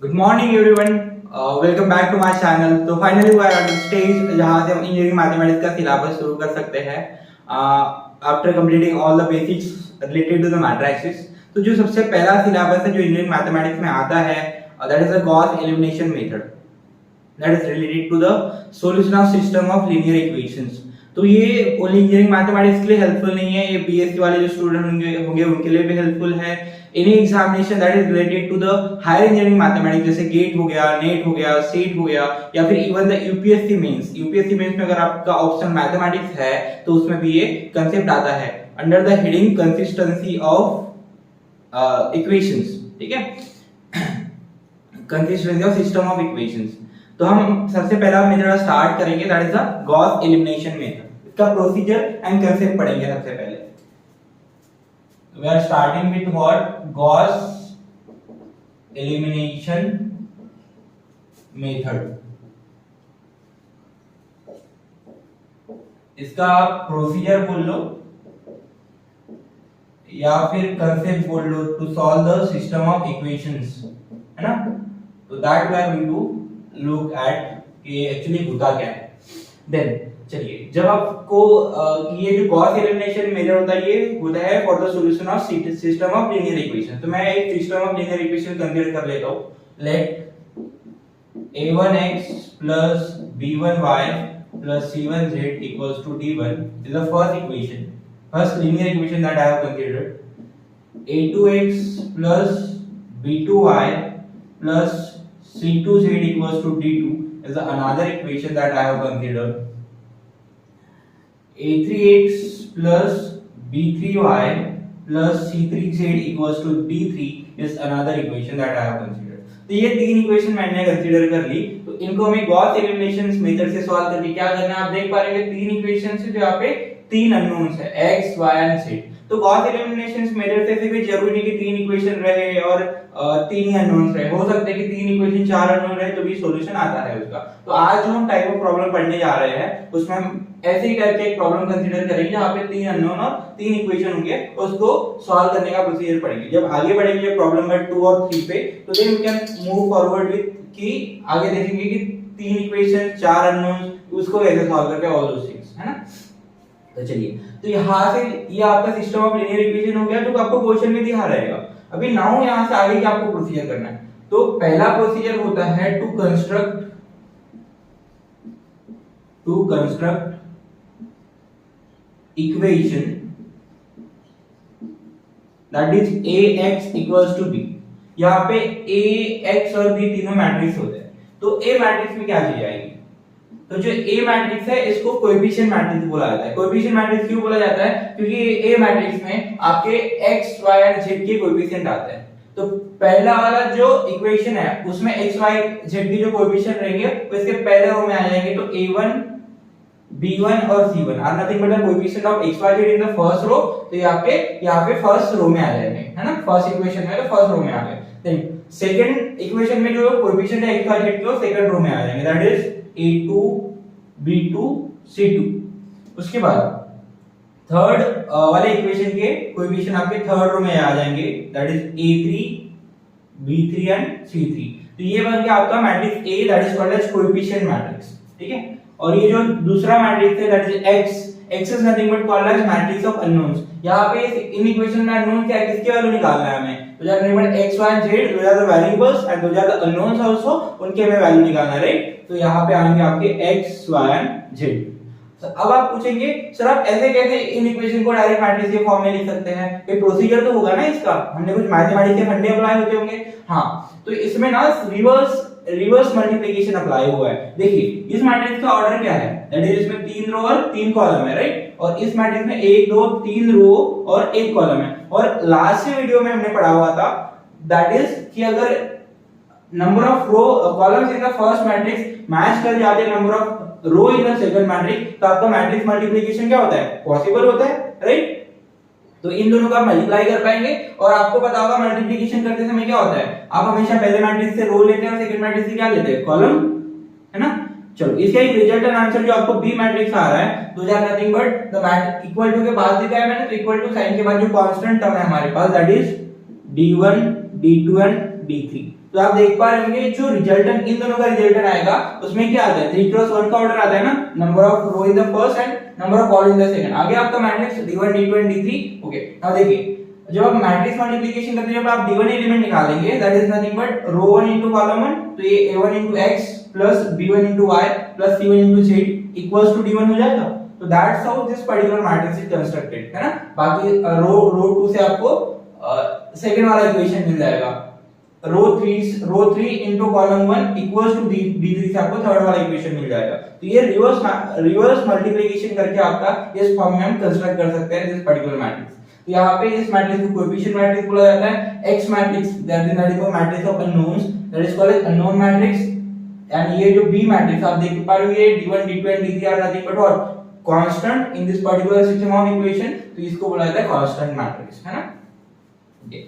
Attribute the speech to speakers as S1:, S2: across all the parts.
S1: Good morning everyone, welcome back to my channel. तो finally we are at the stage जहां से हम engineering mathematics का syllabus शुरू कर सकते हैं after completing all the basics related to the matrices. तो जो सबसे पहला सिलेबस है जो इंजीनियरिंग मैथमेटिक्स में आता है, that is the Gauss elimination method, that is related to the solution of system of linear equations. तो ये ओनली इंजीनियरिंग मैथमेटिक्स के लिए हेल्पफुल नहीं है, ये बीएससी वाले जो स्टूडेंट होंगे उनके लिए भी हेल्पफुल है। Any examination that is related to the higher engineering mathematics, जैसे गेट हो गया, नेट हो गया, सीट हो गया, या फिर even the UPSC mains. UPSC mains में अगर आपका ऑप्शन मैथमेटिक्स है तो उसमें भी ये कांसेप्ट आता है under the heading consistency of equations. ठीक है, consistency of system of equations. तो हम सबसे पहला मेथड स्टार्ट करेंगे, that is the Gauss elimination method. इसका प्रोसीजर एंड कंसेप्ट पढ़ेंगे सबसे पहले। We are starting with what? Gauss elimination method. इसका आप प्रोसीजर बोल लो या फिर कंसेप्ट बोल लो, to solve the system of equations, है ना। तो that we are going to look at कि एक्चुअली होता क्या है। देन चलिए, जब आपको ये जो गॉस एलिमिनेशन मेथड होता है, ये होता है for the solution of system of linear equation. तो मैं एक system of linear equation consider कर लेता हूं। Let a1x plus b1y plus c1z equals to d1 is the first equation, first linear equation that I have considered. a2x plus b2y plus c2z equals to d2 is another equation that I have considered. a3x plus b3y plus c3z equals to d3 is another equation that I have considered. तो ये तीन equation मैंने consider कर ली। तो इनको हमें Gauss elimination method से solve करके क्या करना है, आप देख पा रहे हैं तीन इक्वेशन है जो यहाँ पे तीन अननोन्स है, x, y एंड z। तो गॉस एलिमिनेशन मेथड से सिर्फ जरूरी नहीं कि तीन इक्वेशन रहे और तीन ही अननोन्स रहे, हो सकता है कि तीन इक्वेशन चार अननोन रहे तो भी सॉल्यूशन आता है उसका। तो आज जो हम टाइप ऑफ प्रॉब्लम पढ़ने जा रहे हैं उसमें हम ऐसे ही टाइप के एक प्रॉब्लम कंसीडर करेंगे जहां पे तीन अननोन और तीन इक्वेशन होंगे, उसको सॉल्व करने का प्रोसीजर पढ़ेंगे। जब आगे बढ़ेंगे प्रॉब्लम नंबर 2 और 3 पे, तो then we can move forward with कि आगे देखेंगे कि तीन इक्वेशन चार अननोन, उसको कैसे सॉल्व करके ऑल दोस थिंग्स, है ना। तो चलिए, तो यहां से ये आपका सिस्टम ऑफ लीनियर इक्वेशन हो गया जो आपको क्वेश्चन में दिखा रहेगा। अभी नाउ यहां से आगे क्या आपको प्रोसीजर करना है। तो पहला प्रोसीजर होता है to construct equation that is ax equals to b। यहाँ पे ax और b तीनों मैट्रिक्स होते हैं। तो a मैट्रिक्स में क्या चीज आएगी, तो जो a मैट्रिक्स है इसको कोएफिशिएंट मैट्रिक्स बोला जाता है। कोएफिशिएंट मैट्रिक्स क्यों बोला जाता है, क्योंकि a मैट्रिक्स में आपके x, y और z के कोएफिशिएंट आते हैं। तो पहला वाला जो इक्वेशन है उसमें x, y, z के जो कोएफिशिएंट रहेंगे वो इसके पहले रो में आ जाएंगे। तो a1, b1 और c1 are nothing but the coefficient of x, y, z in the first row. तो यहाँ पे फर्स्ट रो में आ जाएंगे, है ना। फर्स्ट इक्वेशन में तो फर्स्ट रो में आ गए। देन सेकंड इक्वेशन में जो कोएफिशिएंट है x, y, z के वो सेकंड रो में आ जाएंगे, that is a2, b2, c2। उसके बाद थर्ड वाले इक्वेशन के कोएफिशिएंट आपके थर्ड रो में आ जाएंगे, that is a3, b3 and c3। तो ये बन गया आपका matrix A, that is called as coefficient matrix. ठीक है, और ये जो दूसरा मैट्रिक्स है that is x is nothing but called as matrix of unknowns. यहाँ पे इन इक्वेशन में अननोन क्या है, किसकी वैल्यू निकालना है हमें, तो that nothing x, y and z, those are the variables and those are the unknowns also, उनके हमें वैल्यू निकालना है, राइट। तो यहाँ पे आएंगे आपके x, y and z। तो अब आप पूछेंगे सर आप ऐसे कैसे इन इक्वेशन को डायरेक्ट मैट्रिक्स के फॉर्म में लिख सकते हैं, कोई प्रोसीजर तो होगा ना इसका, हमने कुछ मैथमेटिक्स के फंडे अप्लाई होते होंगे। हाँ, तो इसमें ना रिवर्स मल्टीप्लिकेशन अप्लाई हुआ है। देखिए इस मैट्रिक्स का ऑर्डर क्या है, दैट इज इसमें तीन रो और तीन कॉलम है, राइट। और इस मैट्रिक्स में 1, 2, 3 रो और एक कॉलम है। और लास्ट वीडियो में हमने पढ़ा हुआ था दैट इज कि अगर number of row columns in the first matrix match कर जाते हैं number of row in the second matrix, तो आपका मैट्रिक्स मल्टीप्लिकेशन क्या होता है, पॉसिबल होता है, राइट। तो इन दोनों का मल्टीप्लाई कर पाएंगे। और आपको पता होगा मल्टीप्लिकेशन करते समय क्या होता है, आप हमेशा पहले मैट्रिक्स से रो लेते हैं और सेकंड मैट्रिक्स से क्या लेते हैं, कॉलम, है ना। चलो इसका एक रिजल्टेंट आंसर जो आपको बी मैट्रिक्स आ रहा है, दो are nothing but the matrix equal to के बाद दिखाया है मैंने, तो इक्वल टू साइन के बाद जो कांस्टेंट टर्म है हमारे पास that is d1, d2 and D3। तो आप देख पा रहे होंगे जो रिजल्टेंट इन दोनों का रिजल्टेंट आएगा उसमें क्या आता है 3 क्रॉस 1 का ऑर्डर आता है ना, number of row in the first and number of column in the second. आगे आपका matrix D1 D2 and D3। Okay now देखिए जब आप मैट्रिक्स मल्टीप्लिकेशन करते हैं जब आप D1 एलिमेंट निकालेंगे that is nothing but row 1 into column 1, तो ये A1 into x plus B1 into y plus C1 into z equals to D1 हो जाएगा। तो that's how this particular matrix is constructed, है ना। बाकी रो 2 से आपको सेकंड वाला इक्वेशन मिल जाएगा। Row 3 into column 1 equals to D3 से आपको थर्ड वाला इक्वेशन मिल जाएगा। तो ये रिवर्स मल्टीप्लिकेशन करके आपका इस फॉर्म में हम कंस्ट्रक्ट कर सकते हैं दिस पर्टिकुलर मैट्रिक्स। तो यहाँ पे इस मैट्रिक्स को कोएफिशिएंट मैट्रिक्स बोला जाता है। X matrix that is nothing but matrix of unknowns that is called as unknown matrix. And ये जो B मैट्रिक्स आप देख पा रहे हो ये D1 D2 and D3 are nothing but what constant in this particular system of equation. तो इसको बोला जाता है कांस्टेंट मैट्रिक्स, है ना। ओके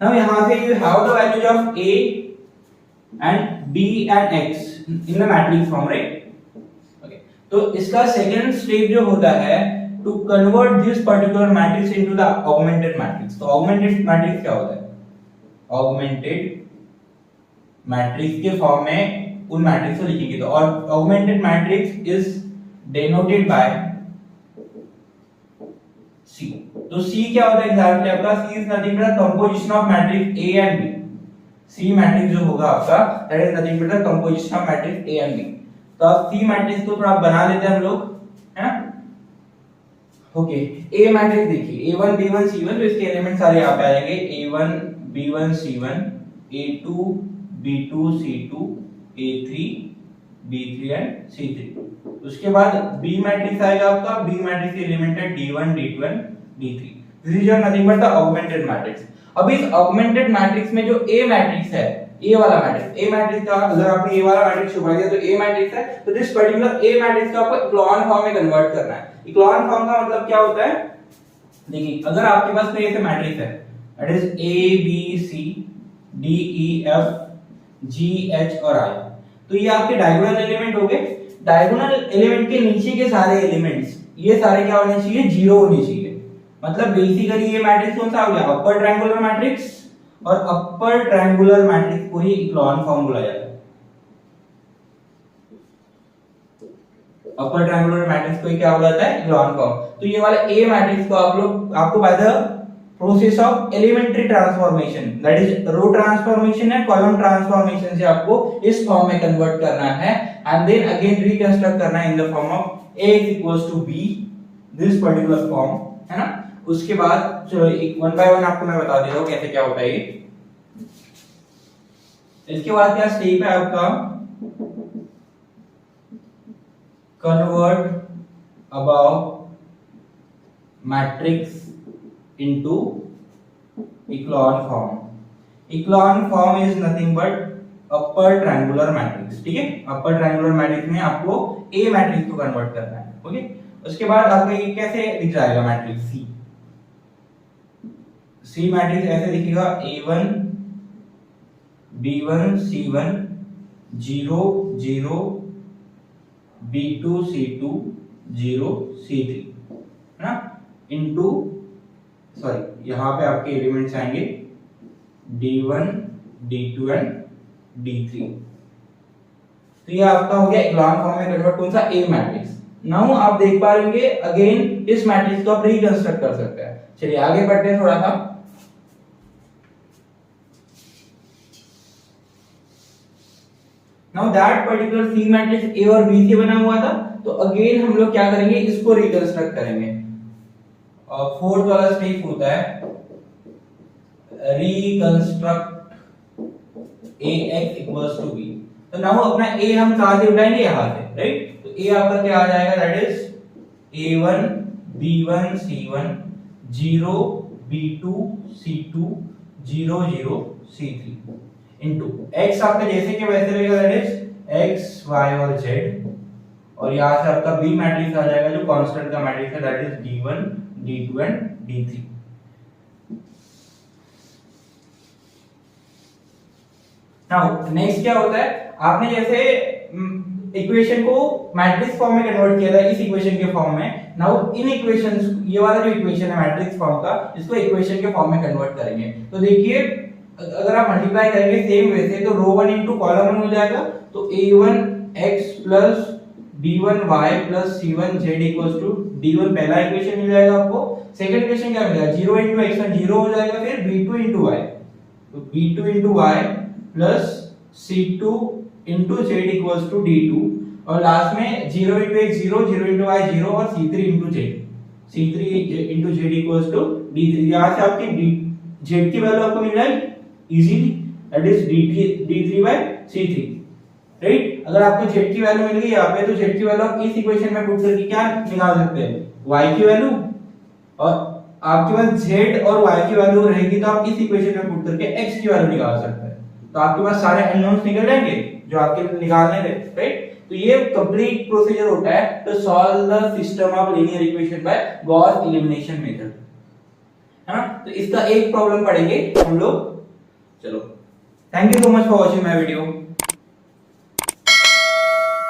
S1: नाउ यहाँ से you have the values of A and B and X in the matrix form, right? Okay. तो इसका सेकंड स्टेप जो होता है to convert this particular matrix into the augmented matrix। तो augmented matrix क्या होता है? augmented matrix के फॉर्म में उन मैट्रिक्स को लिखेंगे। तो और augmented matrix is denoted by C। तो C क्या होता है एग्जैक्टली आपका? C is nothing but the composition of matrix A and B। C matrix जो होगा आपका that is nothing but the composition of matrix A and B। तो अब C मैट्रिक्स को थोड़ा बना लेते हैं हम लोग, है ना। ओके A मैट्रिक्स देखिए A1 B1 C1, तो इसके एलिमेंट सारे यहाँ पे आ जाएंगे A1 B1 C1 A2 B2 C2 A3 B3 and C3। उसके बाद B मैट्रिक्स आएगा आपका। B मैट्रिक्स के एलिमेंट है D1 D2 and D3। This is nothing but the augmented matrix. अब इस ऑगमेंटेड मैट्रिक्स में जो A मैट्रिक्स है, A वाला मैट्रिक्स, A मैट्रिक्स का अगर आपने A वाला मैट्रिक्स छुपा दिया तो A मैट्रिक्स है, तो दिस पर्टिकुलर A मैट्रिक्स को आपको इक्लोन फॉर्म में कन्वर्ट करना है। इक्लोन फॉर्म का मतलब क्या होता है? देखिए अगर आपके पास कोई ऐसे मैट्रिक्स है that is A B C D E F G H और I, तो ये आपके डायगोनल एलिमेंट हो गए। डायगोनल एलिमेंट के नीचे के सारे एलिमेंट्स ये सारे क्या होने चाहिए? जीरो होने चाहिए। मतलब बेसिकली ये मैट्रिक्स कौन सा हो गया? Upper triangular matrix. और अपर ट्रायंगुलर मैट्रिक्स को ही इक्लोन फॉर्म बोला जाता है। अपर ट्रायंगुलर मैट्रिक्स को क्या बोला जाता है? Echelon form. तो ये वाला A मैट्रिक्स को आपको by the process of elementary transformation that is row transformation and column transformation से आपको इस फॉर्म में कन्वर्ट करना है एंड देन अगेन रिकंस्ट्रक्ट करना है in the form of A equals to B this particular form, है ना। उसके बाद चलो एक वन बाय वन आपको मैं बता दे रहा हूं कैसे क्या होता है ये। इसके बाद क्या स्टेप है आपका? Convert above matrix into echelon form. Echelon form is nothing but upper triangular matrix, ठीक है। अपर ट्रायंगुलर मैट्रिक्स में आपको A मैट्रिक्स को कन्वर्ट करना है, ओके। उसके बाद आपका ये कैसे दिख जाएगा मैट्रिक्स C मैट्रिक्स ऐसे दिखेगा A1 B1 C1 0 0 B2 C2 0 C3, है ना, इनटू सॉरी यहां पे आपके एलिमेंट्स आएंगे D1 D2 एंड D3। तो ये आपका हो गया इक्लोन फॉर्म में कन्वर्ट कौन सा? A matrix. नाउ आप देख पा रहे होंगे अगेन इस मैट्रिक्स को आप रिकंस्ट्रक्ट कर सकते हैं। चलिए आगे बढ़ते हैं थोड़ा सा। Now that particular C matrix A और B से बना हुआ था, तो अगेन हम लोग क्या करेंगे? इसको रिकंस्ट्रक्ट करेंगे। और फोर्थ वाला स्टेप होता है reconstruct AX equals to B। तो नाउ अपना A हम कहां से उठाएंगे? यहां से, राइट। तो A आपका क्या आ जाएगा? That is A1 B1 C1 0 B2 C2 0 0 C3 into X आपका जैसे कि वैसे रहेगा, दैट इज X Y और Z। और यहां से आपका B मैट्रिक्स आ जाएगा जो कांस्टेंट का मैट्रिक्स है, that is D1 D2 and D3। Now next क्या होता है? आपने जैसे इक्वेशन को मैट्रिक्स फॉर्म में कन्वर्ट किया था इस इक्वेशन के फॉर्म में। नाउ इन इक्वेशंस, ये वाला जो इक्वेशन है मैट्रिक्स फॉर्म का, इसको इक्वेशन के फॉर्म में कन्वर्ट करेंगे। तो देखिए अगर आप मल्टीप्लाई करेंगे सेम वे से तो रो 1 इनटू कॉलम 1 हो जाएगा, तो a1x plus b1y plus c1z equals to d1 पहला इक्वेशन मिल जाएगा आपको। सेकंड इक्वेशन क्या मिलेगा, 0 इनटू x1 0 हो जाएगा, फिर b2 इनटू y, तो b2 into y plus c2 into z equals to d2, और लास्ट में 0 इनटू x 0, 0 इनटू y 0 और c3 into z, c3 into z equals to d3। यहां से आपकी z की वैल्यू आपको मिल जाएगी easily, that is d3 by c3, right. अगर आपको z की वैल्यू मिल गई यहाँ पे, तो z की वैल्यू आप इस इक्वेशन में पुट करके क्या निकाल सकते हैं, y की वैल्यू, और आपके पास z और y की वैल्यू रहेगी तो आप इस इक्वेशन में पुट करके x की वैल्यू निकाल सकते हैं। तो आपके पास सारे अननोन्स निकल जाएंगे जो आपके निकालने थे, राइट। तो ये कंप्लीट प्रोसीजर होता है to solve the system of linear equation by Gauss elimination method, है ना। तो इसका एक प्रॉब्लम पढ़ेंगे हम लोग। चलो, thank you so much for watching my video.